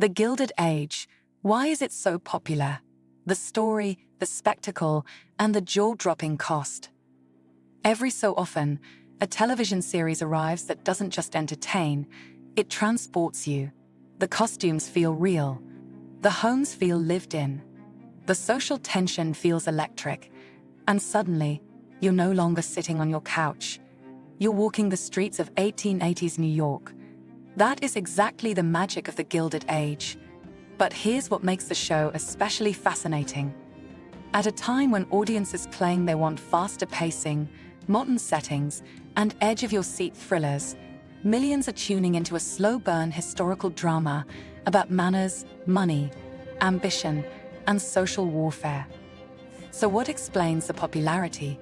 The Gilded Age. Why is it so popular? The story, the spectacle, and the jaw-dropping cost. Every so often, a television series arrives that doesn't just entertain, it transports you. The costumes feel real. The homes feel lived in. The social tension feels electric. And suddenly, you're no longer sitting on your couch. You're walking the streets of 1880s New York. That is exactly the magic of the Gilded Age. But here's what makes the show especially fascinating. At a time when audiences claim they want faster pacing, modern settings, and edge-of-your-seat thrillers, millions are tuning into a slow-burn historical drama about manners, money, ambition, and social warfare. So what explains the popularity?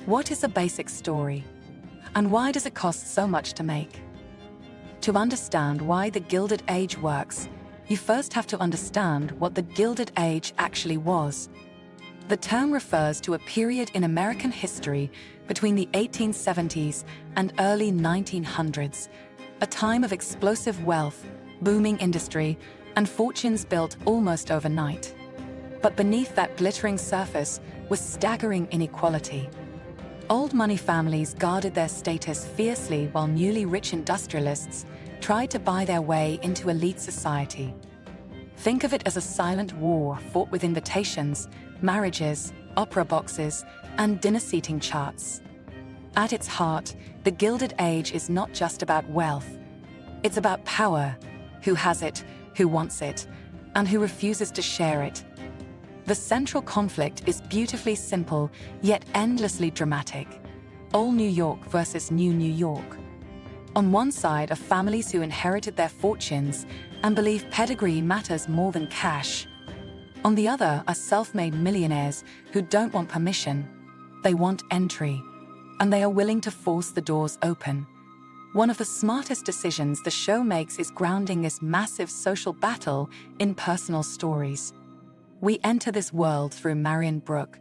What is the basic story? And why does it cost so much to make? To understand why the Gilded Age works, you first have to understand what the Gilded Age actually was. The term refers to a period in American history between the 1870s and early 1900s, a time of explosive wealth, booming industry, and fortunes built almost overnight. But beneath that glittering surface was staggering inequality. Old money families guarded their status fiercely while newly rich industrialists tried to buy their way into elite society. Think of it as a silent war fought with invitations, marriages, opera boxes, and dinner seating charts. At its heart, the Gilded Age is not just about wealth. It's about power, who has it, who wants it, and who refuses to share it. The central conflict is beautifully simple, yet endlessly dramatic. Old New York versus New New York. On one side are families who inherited their fortunes and believe pedigree matters more than cash. On the other are self-made millionaires who don't want permission. They want entry, and they are willing to force the doors open. One of the smartest decisions the show makes is grounding this massive social battle in personal stories. We enter this world through Marion Brooke,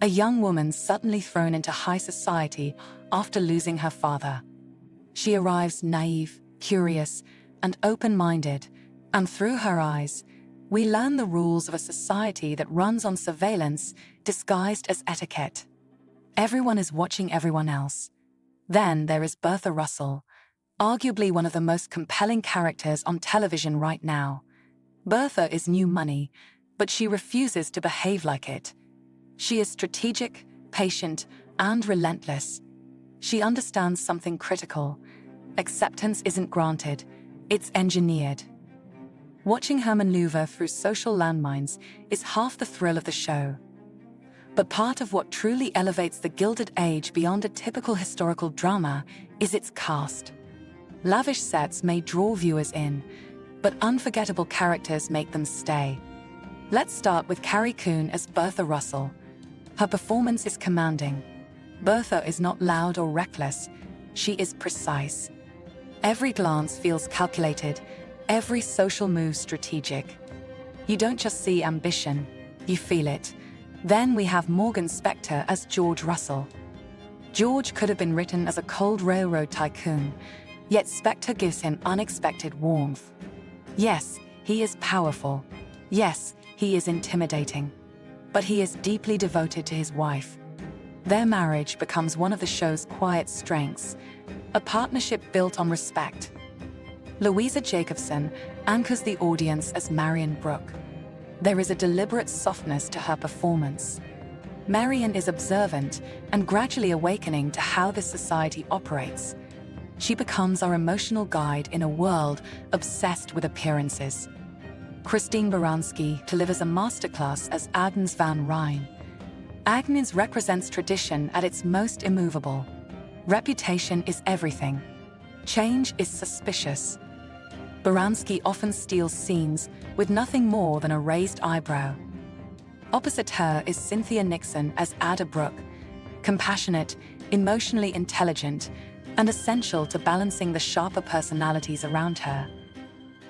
a young woman suddenly thrown into high society after losing her father. She arrives naive, curious, and open-minded, and through her eyes, we learn the rules of a society that runs on surveillance disguised as etiquette. Everyone is watching everyone else. Then there is Bertha Russell, arguably one of the most compelling characters on television right now. Bertha is new money, but she refuses to behave like it. She is strategic, patient, and relentless. She understands something critical. Acceptance isn't granted, it's engineered. Watching her maneuver through social landmines is half the thrill of the show. But part of what truly elevates the Gilded Age beyond a typical historical drama is its cast. Lavish sets may draw viewers in, but unforgettable characters make them stay. Let's start with Carrie Coon as Bertha Russell. Her performance is commanding. Bertha is not loud or reckless. She is precise. Every glance feels calculated, every social move strategic. You don't just see ambition, you feel it. Then we have Morgan Spector as George Russell. George could have been written as a cold railroad tycoon, yet Spector gives him unexpected warmth. Yes, he is powerful. Yes, he is intimidating. But he is deeply devoted to his wife. Their marriage becomes one of the show's quiet strengths, a partnership built on respect. Louisa Jacobson anchors the audience as Marion Brooke. There is a deliberate softness to her performance. Marion is observant and gradually awakening to how this society operates. She becomes our emotional guide in a world obsessed with appearances. Christine Baranski delivers a masterclass as Agnes Van Ryn. Agnes represents tradition at its most immovable. Reputation is everything. Change is suspicious. Baranski often steals scenes with nothing more than a raised eyebrow. Opposite her is Cynthia Nixon as Ada Brooke, compassionate, emotionally intelligent, and essential to balancing the sharper personalities around her.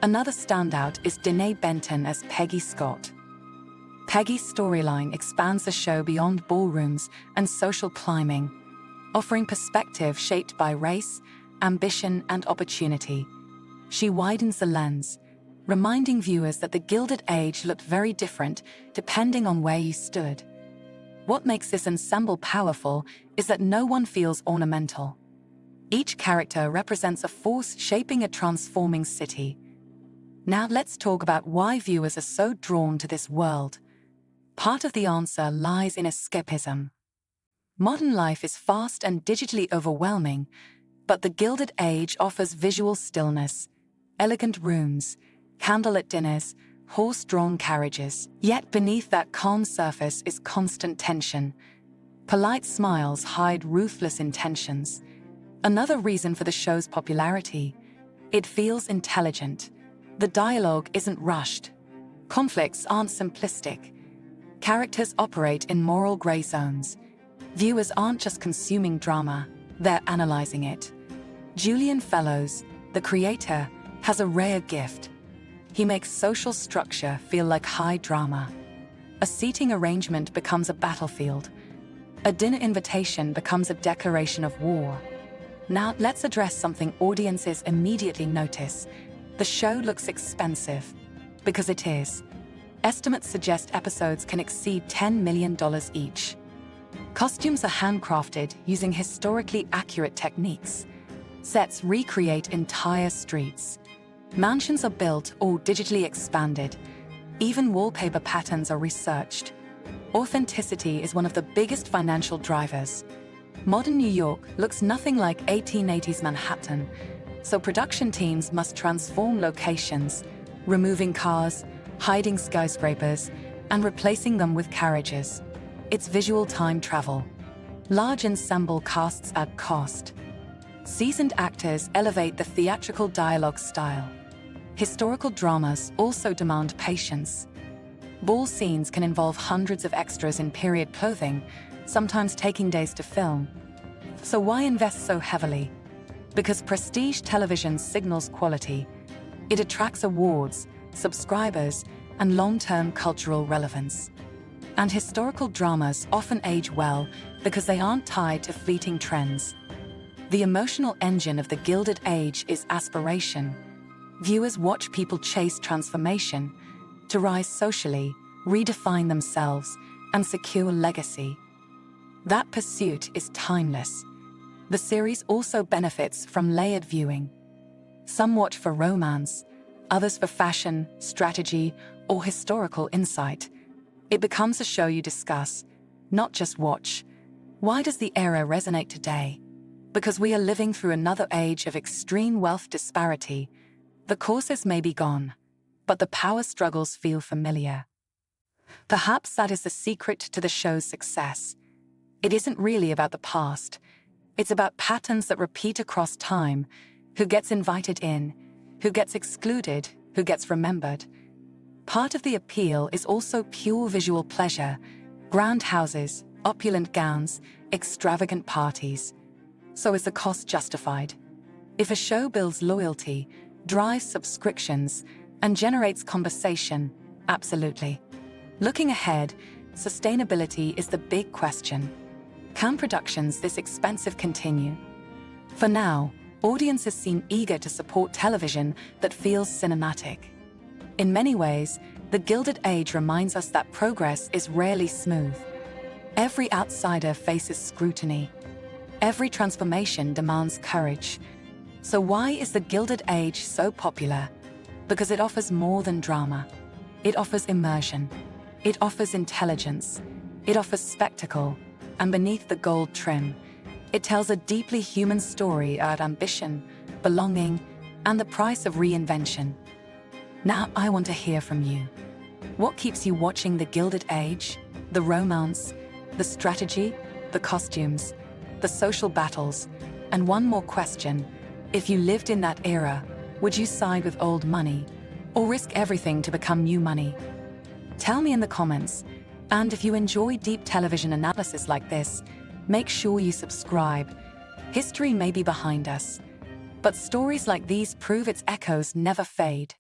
Another standout is Danae Benton as Peggy Scott. Peggy's storyline expands the show beyond ballrooms and social climbing, offering perspective shaped by race, ambition, and opportunity. She widens the lens, reminding viewers that the Gilded Age looked very different depending on where you stood. What makes this ensemble powerful is that no one feels ornamental. Each character represents a force shaping a transforming city. Now let's talk about why viewers are so drawn to this world. Part of the answer lies in escapism. Modern life is fast and digitally overwhelming, but the Gilded Age offers visual stillness, elegant rooms, candlelit dinners, horse-drawn carriages. Yet beneath that calm surface is constant tension. Polite smiles hide ruthless intentions. Another reason for the show's popularity: it feels intelligent. The dialogue isn't rushed. Conflicts aren't simplistic. Characters operate in moral gray zones. Viewers aren't just consuming drama, they're analyzing it. Julian Fellowes, the creator, has a rare gift. He makes social structure feel like high drama. A seating arrangement becomes a battlefield. A dinner invitation becomes a declaration of war. Now let's address something audiences immediately notice. The show looks expensive. Because it is. Estimates suggest episodes can exceed $10 million each. Costumes are handcrafted using historically accurate techniques. Sets recreate entire streets. Mansions are built or digitally expanded. Even wallpaper patterns are researched. Authenticity is one of the biggest financial drivers. Modern New York looks nothing like 1880s Manhattan, so production teams must transform locations, removing cars, hiding skyscrapers, and replacing them with carriages. It's visual time travel. Large ensemble casts add cost. Seasoned actors elevate the theatrical dialogue style. Historical dramas also demand patience. Ball scenes can involve hundreds of extras in period clothing, sometimes taking days to film. So why invest so heavily? Because prestige television signals quality. It attracts awards, subscribers, and long-term cultural relevance. And historical dramas often age well because they aren't tied to fleeting trends. The emotional engine of the Gilded Age is aspiration. Viewers watch people chase transformation, to rise socially, redefine themselves, and secure legacy. That pursuit is timeless. The series also benefits from layered viewing. Some watch for romance, others for fashion, strategy, or historical insight. It becomes a show you discuss, not just watch. Why does the era resonate today? Because we are living through another age of extreme wealth disparity. The courses may be gone, but the power struggles feel familiar. Perhaps that is the secret to the show's success. It isn't really about the past. It's about patterns that repeat across time. Who gets invited in, who gets excluded, who gets remembered. Part of the appeal is also pure visual pleasure. Grand houses, opulent gowns, extravagant parties. So is the cost justified? If a show builds loyalty, drives subscriptions, and generates conversation, absolutely. Looking ahead, sustainability is the big question. Can productions this expensive continue? For now, audiences seem eager to support television that feels cinematic. In many ways, the Gilded Age reminds us that progress is rarely smooth. Every outsider faces scrutiny. Every transformation demands courage. So why is the Gilded Age so popular? Because it offers more than drama. It offers immersion. It offers intelligence. It offers spectacle. And beneath the gold trim, it tells a deeply human story about ambition, belonging, and the price of reinvention. Now I want to hear from you. What keeps you watching the Gilded Age? The romance, the strategy, the costumes, the social battles, and one more question. If you lived in that era, would you side with old money or risk everything to become new money? Tell me in the comments. And if you enjoy deep television analysis like this, make sure you subscribe. History may be behind us, but stories like these prove its echoes never fade.